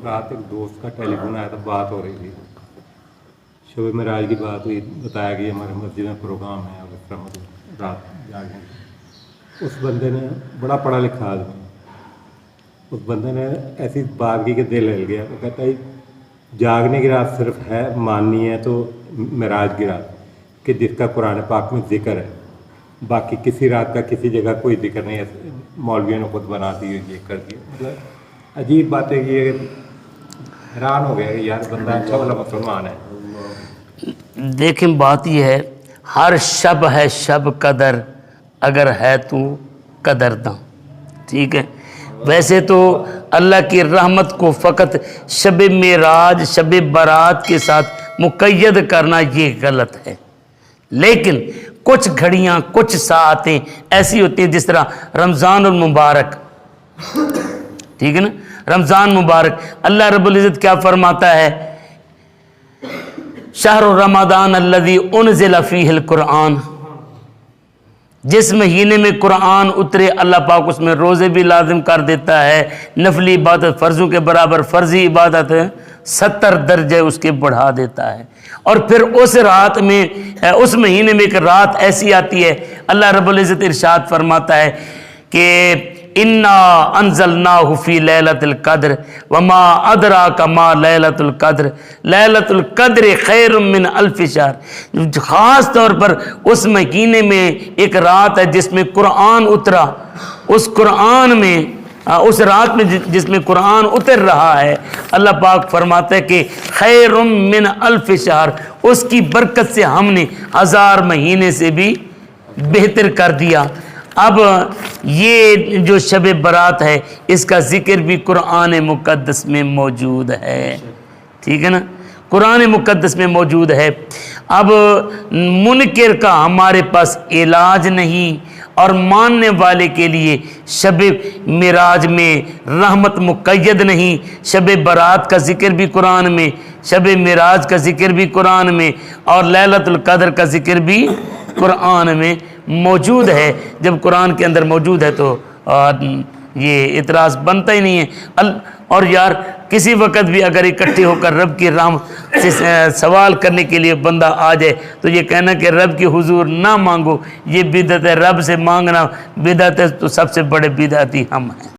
रात एक दोस्त का टेलीफोन आया था, बात हो रही थी, शब मेराज की बात हुई, बताया कि हमारे मस्जिद में प्रोग्राम है और इस तरह मतलब रात जागने की। उस बंदे ने, बड़ा पढ़ा लिखा आदमी, उस बंदे ने ऐसी बात की कि दिल हिल गया। वो कहता है जागने की रात सिर्फ है, माननी है तो मेराज की रात, कि जिसका कुरान पाक में जिक्र है, बाकी किसी रात का किसी जगह कोई जिक्र नहीं है। मौलवियों ने खुद बना दी, ये कर दिया। मतलब अजीब बात है कि ये हैरान हो गया कि यार बंदा अच्छा वाला मुसलमान है। देखें बात यह है, हर शब है शब कदर, अगर है तू कदरदां, ठीक है। वैसे तो अल्लाह की रहमत को फ़कत शब मेराज, शब बारात के साथ मुक़य्यद करना ये गलत है, लेकिन कुछ घड़ियाँ, कुछ सातें ऐसी होती हैं, जिस तरह रमज़ान मुबारक, ठीक है ना, रमज़ान मुबारक, अल्लाह रब्बुल इज़्ज़त क्या फरमाता है, शहर रमज़ान अल्लज़ी उनज़िल फ़ीहिल कुरआन, जिस महीने में कुरान उतरे अल्लाह पाक उसमें रोज़े भी लाजिम कर देता है, नफली इबादत फ़र्ज़ों के बराबर फ़र्ज़ी इबादत 70 दर्जे उसके बढ़ा देता है। और फिर उस रात में, उस महीने में एक रात ऐसी आती है, अल्लाह रब्बुल इज़्ज़त इरशाद फरमाता है कि इन्ना अंज़लनाहु फ़ी लैलतिल क़द्र वमा अदराका मा लैलतुल क़द्र लैलतुल क़द्र खैरुम मिन अल्फ़ि शहर। ख़ास तौर पर उस महीने में एक रात है जिसमें कुरान उतरा, उस कुरान में, उस रात में जिसमें कुरान उतर रहा है, अल्लाह पाक फरमाता है कि खैरुम मिन अल्फ़ि शहर, उसकी बरकत से हमने 1000 महीने से भी बेहतर कर दिया। अब ये जो शब बारात है, इसका ज़िक्र भी कुरान मुक़द्दस में मौजूद है, ठीक है ना, कुरान मुक़द्दस में मौजूद है। अब मुनकिर का हमारे पास इलाज नहीं, और मानने वाले के लिए शब मेराज में रहमत मुक़य्यद नहीं। शब बारात का ज़िक्र भी कुरान में, शब मेराज का ज़िक्र भी कुरान में, और लैलतुल क़द्र का ज़िक्र भी कुरान में मौजूद है। जब कुरान के अंदर मौजूद है तो ये इतराज़ बनता ही नहीं है। और यार किसी वक़्त भी अगर इकट्ठे होकर रब की रहमत से सवाल करने के लिए बंदा आ जाए, तो ये कहना कि रब की हुजूर ना मांगो, ये बिदअत है, रब से मांगना बिदअत है, तो सबसे बड़े बिदअती हम हैं।